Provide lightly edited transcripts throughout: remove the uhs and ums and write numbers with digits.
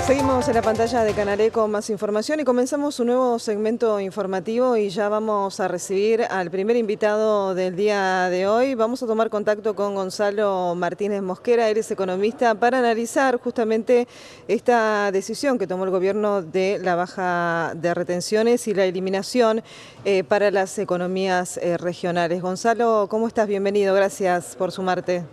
Seguimos en la pantalla de Canalé con más información y comenzamos un nuevo segmento informativo y ya vamos a recibir al primer invitado del día de hoy. Vamos a tomar contacto con Gonzalo Martínez Mosquera, él es economista, para analizar justamente esta decisión que tomó el gobierno de la baja de retenciones y la eliminación para las economías regionales. Gonzalo, ¿cómo estás? Bienvenido, gracias por sumarte.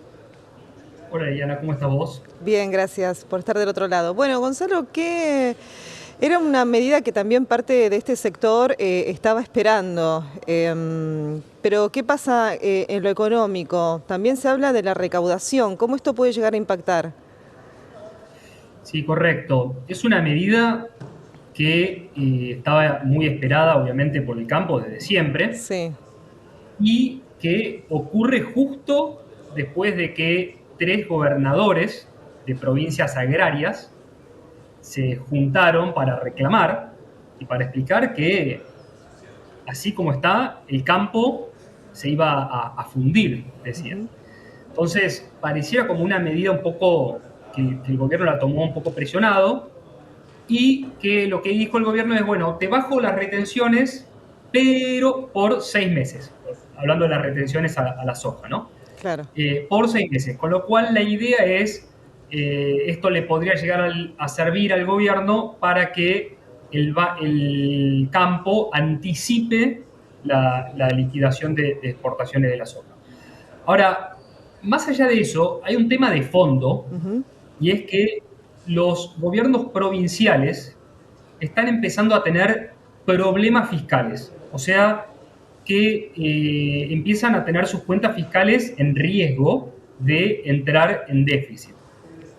Hola Diana, ¿cómo estás vos? Bien, gracias por estar del otro lado. Bueno, Gonzalo, ¿qué era una medida que también parte de este sector estaba esperando? Pero ¿qué pasa en lo económico? También se habla de la recaudación. ¿Cómo esto puede llegar a impactar? Sí, correcto. Es una medida que estaba muy esperada, obviamente, por el campo desde siempre Sí. y que ocurre justo después de que tres gobernadores de provincias agrarias se juntaron para reclamar y para explicar que, así como está, el campo se iba a fundir, decían. Ujú. Entonces, pareciera como una medida un poco que el gobierno la tomó un poco presionado y que lo que dijo el gobierno es, bueno, te bajo las retenciones, pero por 6 meses, hablando de las retenciones a la soja, ¿no? Claro. Por 6 meses, con lo cual la idea es, esto le podría llegar a servir al gobierno para que el campo anticipe la liquidación de exportaciones de la soja. Ahora, más allá de eso, hay un tema de fondo Ujú. y es que los gobiernos provinciales están empezando a tener problemas fiscales. O sea, que empiezan a tener sus cuentas fiscales en riesgo de entrar en déficit.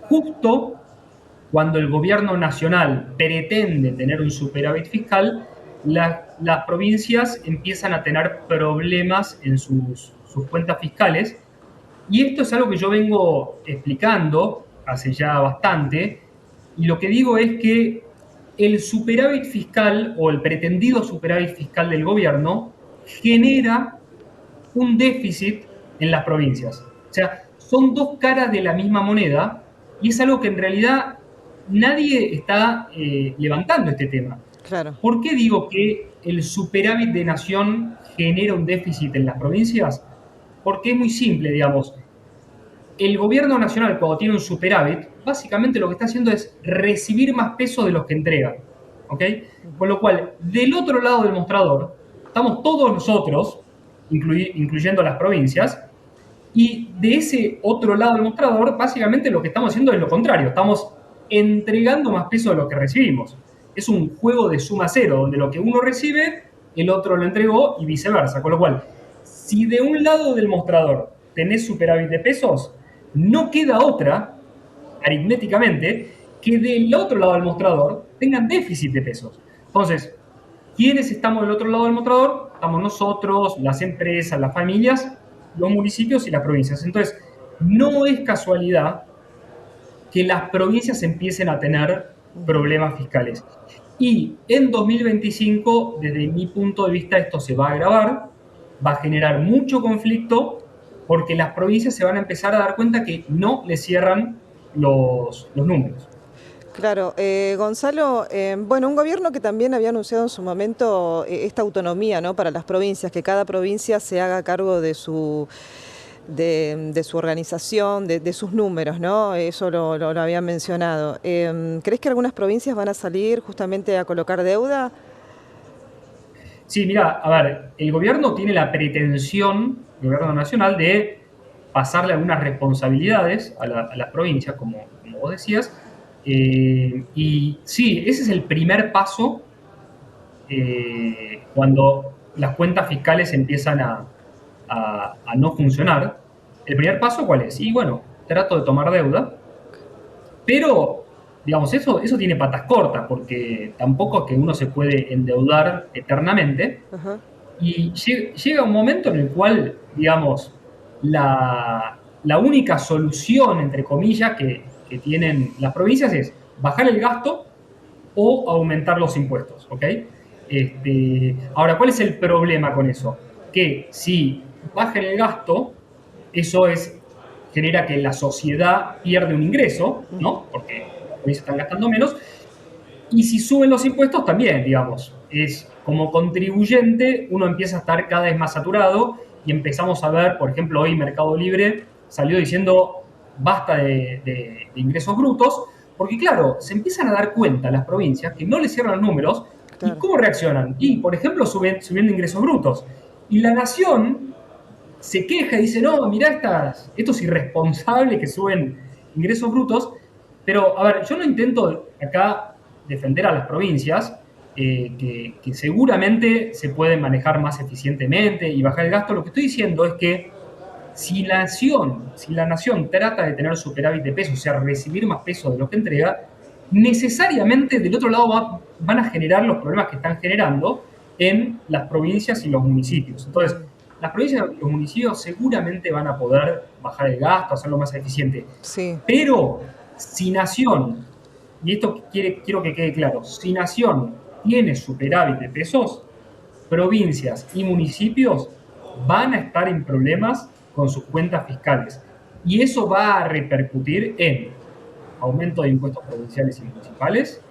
Justo cuando el gobierno nacional pretende tener un superávit fiscal, las provincias empiezan a tener problemas en sus cuentas fiscales. Y esto es algo que yo vengo explicando hace ya bastante, y lo que digo es que el superávit fiscal o el pretendido superávit fiscal del gobierno genera un déficit en las provincias. O sea, son dos caras de la misma moneda y es algo que en realidad nadie está levantando este tema. Claro. ¿Por qué digo que el superávit de nación genera un déficit en las provincias? Porque es muy simple, digamos. El gobierno nacional, cuando tiene un superávit, básicamente lo que está haciendo es recibir más pesos de los que entrega. ¿Ok? Con lo cual, del otro lado del mostrador, estamos todos nosotros, incluyendo las provincias, y de ese otro lado del mostrador, básicamente lo que estamos haciendo es lo contrario. Estamos entregando más peso de lo que recibimos. Es un juego de suma cero, donde lo que uno recibe, el otro lo entregó y viceversa. Con lo cual, si de un lado del mostrador tenés superávit de pesos, no queda otra, aritméticamente, que del otro lado del mostrador tengan déficit de pesos. Entonces, ¿quiénes estamos del otro lado del mostrador? Estamos nosotros, las empresas, las familias, los municipios y las provincias. Entonces, no es casualidad que las provincias empiecen a tener Ujú. problemas fiscales. Y en 2025, desde mi punto de vista, esto se va a agravar, va a generar mucho conflicto, porque las provincias se van a empezar a dar cuenta que no le cierran los números. Claro, Gonzalo, bueno, un gobierno que también había anunciado en su momento esta autonomía, ¿no? Para las provincias, que cada provincia se haga cargo de su organización, de sus números, ¿no? Eso lo habían mencionado. ¿Crees que algunas provincias van a salir justamente a colocar deuda? Sí, mira, a ver, el gobierno tiene la pretensión, el gobierno nacional, de pasarle algunas responsabilidades a las provincias, como vos decías. Y sí, ese es el primer paso cuando las cuentas fiscales empiezan a no funcionar. ¿El primer paso cuál es? Y bueno, trato de tomar deuda, pero, digamos, eso tiene patas cortas, porque tampoco es que uno se puede endeudar eternamente. Ajá. Y llega un momento en el cual, digamos, la única solución, entre comillas, que tienen las provincias es bajar el gasto o aumentar los impuestos, ¿ok? Ahora, ¿cuál es el problema con eso? Que si bajan el gasto, eso genera que la sociedad pierde un ingreso, ¿no? Porque provincias están gastando menos. Y si suben los impuestos también, digamos, es como contribuyente uno empieza a estar cada vez más saturado y empezamos a ver, por ejemplo, hoy Mercado Libre salió diciendo basta de ingresos brutos, porque claro, se empiezan a dar cuenta las provincias que no les cierran números y Claro. cómo reaccionan. Y, por ejemplo, subiendo ingresos brutos. Y la nación se queja y dice, no, mirá estos irresponsables que suben ingresos brutos, pero a ver, yo no intento acá defender a las provincias, que seguramente se pueden manejar más eficientemente y bajar el gasto. Lo que estoy diciendo es que si la nación trata de tener superávit de peso, o sea, recibir más peso de lo que entrega, necesariamente del otro lado van a generar los problemas que están generando en las provincias y los municipios. Entonces, las provincias y los municipios seguramente van a poder bajar el gasto, hacerlo más eficiente. Sí. Pero si Nación, y esto quiero que quede claro, si Nación tiene superávit de pesos, provincias y municipios van a estar en problemas con sus cuentas fiscales. Y eso va a repercutir en aumento de impuestos provinciales y municipales,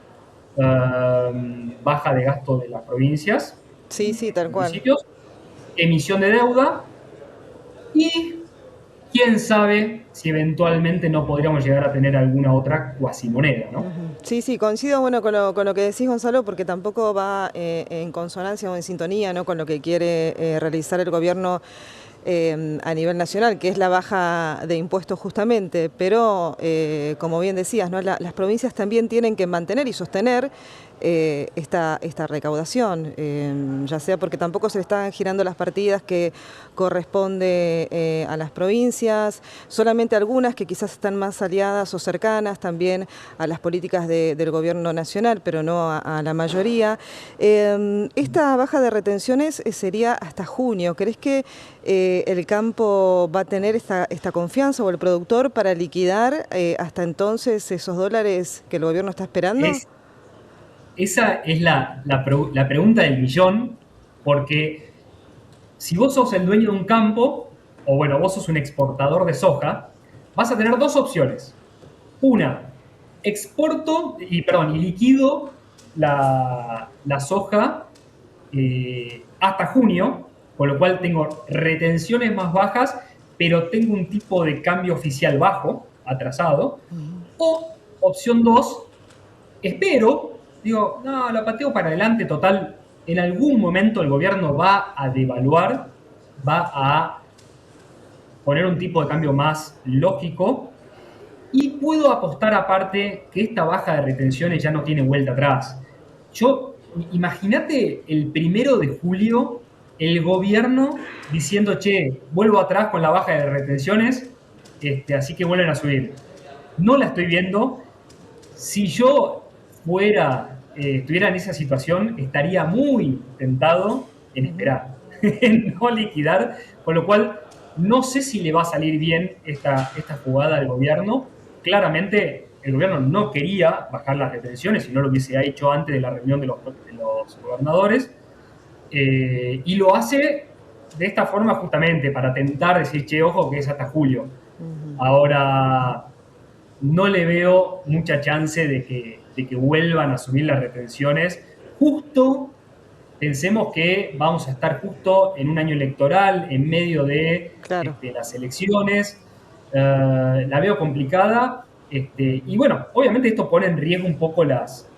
baja de gasto de las provincias Sí, sí, tal y cual. municipios, emisión de deuda y quién sabe si eventualmente no podríamos llegar a tener alguna otra cuasimoneda, ¿no? Sí, sí, coincido bueno con lo que decís, Gonzalo, porque tampoco va en consonancia o en sintonía, ¿no?, con lo que quiere realizar el gobierno a nivel nacional, que es la baja de impuestos justamente, pero como bien decías, ¿no?, las provincias también tienen que mantener y sostener esta recaudación, ya sea porque tampoco se le están girando las partidas que corresponde a las provincias, solamente algunas que quizás están más aliadas o cercanas también a las políticas del gobierno nacional, pero no a la mayoría. Esta baja de retenciones sería hasta junio. ¿Crees que el campo va a tener esta confianza o el productor para liquidar hasta entonces esos dólares que el gobierno está esperando? Es, esa es la pregunta del millón, porque si vos sos el dueño de un campo, o bueno, vos sos un exportador de soja, vas a tener dos opciones. Una, y liquido la soja hasta junio, con lo cual tengo retenciones más bajas, pero tengo un tipo de cambio oficial bajo, atrasado. O opción 2, espero, digo, no, la pateo para adelante, total, en algún momento el gobierno va a devaluar, va a poner un tipo de cambio más lógico y puedo apostar aparte que esta baja de retenciones ya no tiene vuelta atrás. Imagínate el 1 de julio, el gobierno diciendo, che, vuelvo atrás con la baja de retenciones, así que vuelven a subir. No la estoy viendo. Si yo estuviera en esa situación, estaría muy tentado en esperar, en no liquidar, con lo cual no sé si le va a salir bien esta jugada al gobierno. Claramente el gobierno no quería bajar las retenciones, si no lo hubiese hecho antes de la reunión de los gobernadores, y lo hace de esta forma justamente para tentar decir, che, ojo que es hasta julio. Ahora, no le veo mucha chance de que vuelvan a subir las retenciones. Justo, pensemos que vamos a estar justo en un año electoral, en medio de Claro. las elecciones. La veo complicada. Y bueno, obviamente esto pone en riesgo un poco las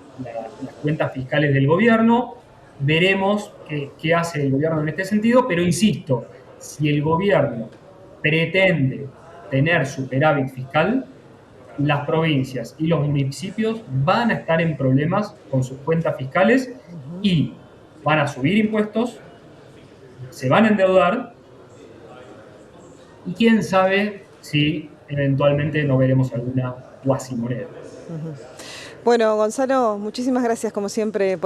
cuentas fiscales del gobierno. Veremos qué hace el gobierno en este sentido, pero insisto, si el gobierno pretende tener superávit fiscal, las provincias y los municipios van a estar en problemas con sus cuentas fiscales y van a subir impuestos, se van a endeudar y quién sabe si eventualmente no veremos alguna cuasimoneda. Bueno, Gonzalo, muchísimas gracias como siempre por